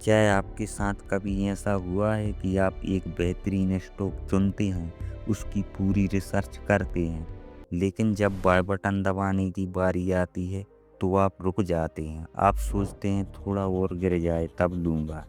क्या आपके साथ कभी ऐसा हुआ है कि आप एक बेहतरीन स्टॉक चुनते हैं, उसकी पूरी रिसर्च करते हैं, लेकिन जब बाय बटन दबाने की बारी आती है तो आप रुक जाते हैं। आप सोचते हैं थोड़ा और गिर जाए तब लूँगा,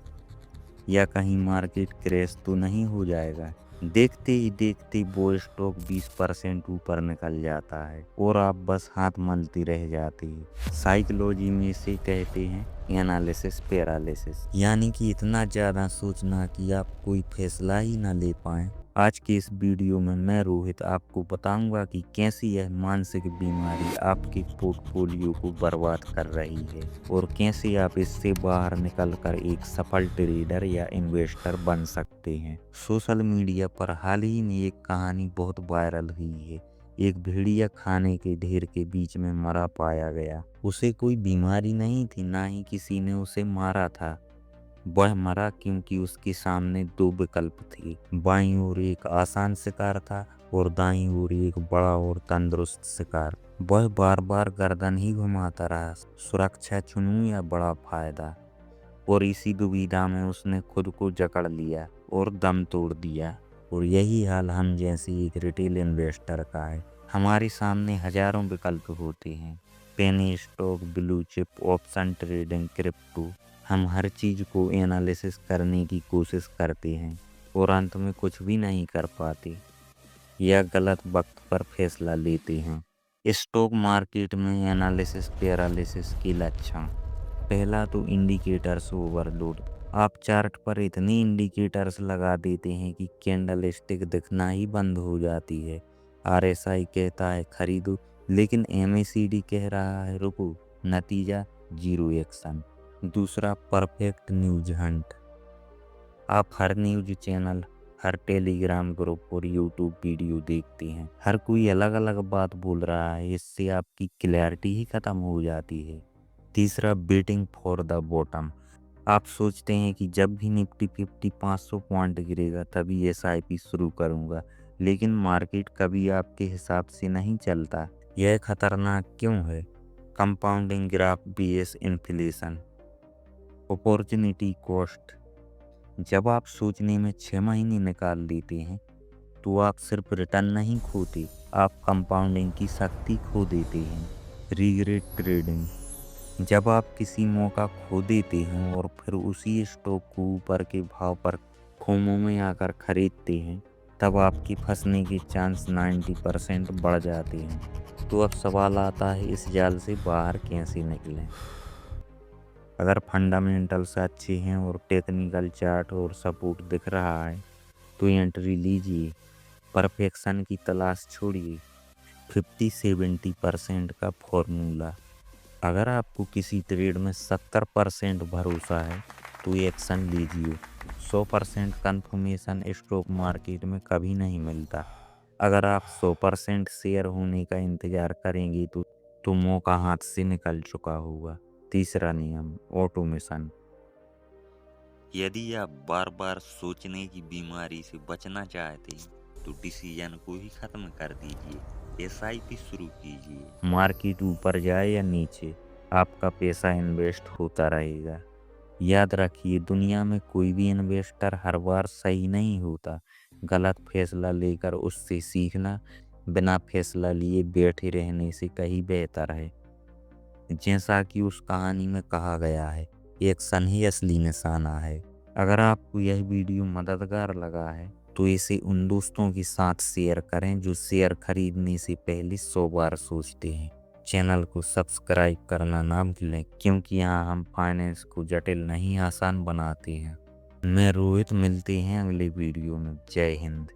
या कहीं मार्केट क्रैश तो नहीं हो जाएगा। देखते ही देखते वो स्टॉक 20% ऊपर निकल जाता है और आप बस हाथ मलते रह जाते हैं। साइकोलॉजी में इसे कहते हैं एनालिसिस पैरालिसिस, यानी कि इतना ज़्यादा सोचना कि आप कोई फैसला ही ना ले पाएं। आज के इस वीडियो में मैं रोहित आपको बताऊंगा कि कैसी यह मानसिक बीमारी आपके पोर्टफोलियो को बर्बाद कर रही है और कैसे आप इससे बाहर निकलकर एक सफल ट्रेडर या इन्वेस्टर बन सकते हैं। सोशल मीडिया पर हाल ही में एक कहानी बहुत वायरल हुई है। एक भेड़िया खाने के ढेर के बीच में मरा पाया गया। उसे कोई बीमारी नहीं थी, ना ही किसी ने उसे मारा था। वह मरा क्योंकि उसके सामने दो विकल्प थे। बाईं ओर एक आसान शिकार था और दाईं ओर एक बड़ा और तंदुरुस्त शिकार। वह बार बार गर्दन ही घुमाता रहा, सुरक्षा चुनूं या बड़ा फायदा। और इसी दुविधा में उसने खुद को जकड़ लिया और दम तोड़ दिया। और यही हाल हम जैसे एक रिटेल इन्वेस्टर का है। हमारे सामने हजारों विकल्प होते हैं, penny stock, blue chip, option trading, crypto. हम हर चीज को एनालिसिस करने की कोशिश करते हैं और अंत में कुछ भी नहीं कर पाते या गलत वक्त पर फैसला लेते हैं। स्टॉक मार्केट में एनालिसिस पैरालिसिस के लक्षण। पहला तो इंडिकेटर्स ओवरलोड। आप चार्ट पर इतनी इंडिकेटर्स लगा देते हैं कि कैंडल स्टिक दिखना ही बंद हो जाती है। आरएसआई कहता है खरीदो, लेकिन एमएसीडी कह रहा है रुको। नतीजा जीरो एक्शन। दूसरा परफेक्ट न्यूज हंट। आप हर न्यूज चैनल, हर टेलीग्राम ग्रुप और यूट्यूब वीडियो देखते हैं, हर कोई अलग अलग बात बोल रहा है। इससे आपकी क्लैरिटी ही खत्म हो जाती है। तीसरा वेटिंग फॉर द बॉटम। आप सोचते हैं कि जब भी निफ्टी 50 500 पॉइंट गिरेगा तभी एसआईपी शुरू करूंगा, लेकिन मार्केट कभी आपके हिसाब से नहीं चलता। यह खतरनाक क्यों है? Compounding graph vs inflation. Opportunity cost. जब आप सोचने में 6 महीने निकाल देते हैं तो आप सिर्फ रिटर्न नहीं खोते, आप कंपाउंडिंग की शक्ति खो देते हैं। Regret trading. जब आप किसी मौका खो देते हैं और फिर उसी स्टॉक को ऊपर के भाव पर फोमो में आकर खरीदते हैं, तब आपके फंसने के चांस 90% बढ़ जाते हैं। तो अब सवाल आता है, इस जाल से बाहर कैसे निकलें? अगर फंडामेंटल्स अच्छे हैं और टेक्निकल चार्ट और सपोर्ट दिख रहा है तो एंट्री लीजिए। परफेक्शन की तलाश छोड़िए। 50-70% का फॉर्मूला। अगर आपको किसी ट्रेड में 70% भरोसा है तो एक्शन लीजिए। 100% कंफर्मेशन स्टॉक मार्केट में कभी नहीं मिलता। अगर आप 100% शेयर होने का इंतजार करेंगे तो मौका हाथ से निकल चुका होगा। तीसरा नियम, ऑटोमेशन। यदि आप बार बार सोचने की बीमारी से बचना चाहते हैं तो डिसीजन को ही खत्म कर दीजिए। एसआईपी शुरू कीजिए। मार्केट ऊपर जाए या नीचे, आपका पैसा इन्वेस्ट होता रहेगा। याद रखिए, दुनिया में कोई भी इन्वेस्टर हर बार सही नहीं होता। गलत फैसला लेकर उससे सीखना बिना फैसला लिए बैठे रहने से कहीं बेहतर है। जैसा कि उस कहानी में कहा गया है, एक्शन ही असली निशाना है। अगर आपको यह वीडियो मददगार लगा है तो इसे उन दोस्तों के साथ शेयर करें जो शेयर खरीदने से पहले 100 बार सोचते हैं। चैनल को सब्सक्राइब करना ना भूलें, क्योंकि यहाँ हम फाइनेंस को जटिल नहीं आसान बनाते हैं। मैं रोहित, मिलते हैं अगले वीडियो में। जय हिंद।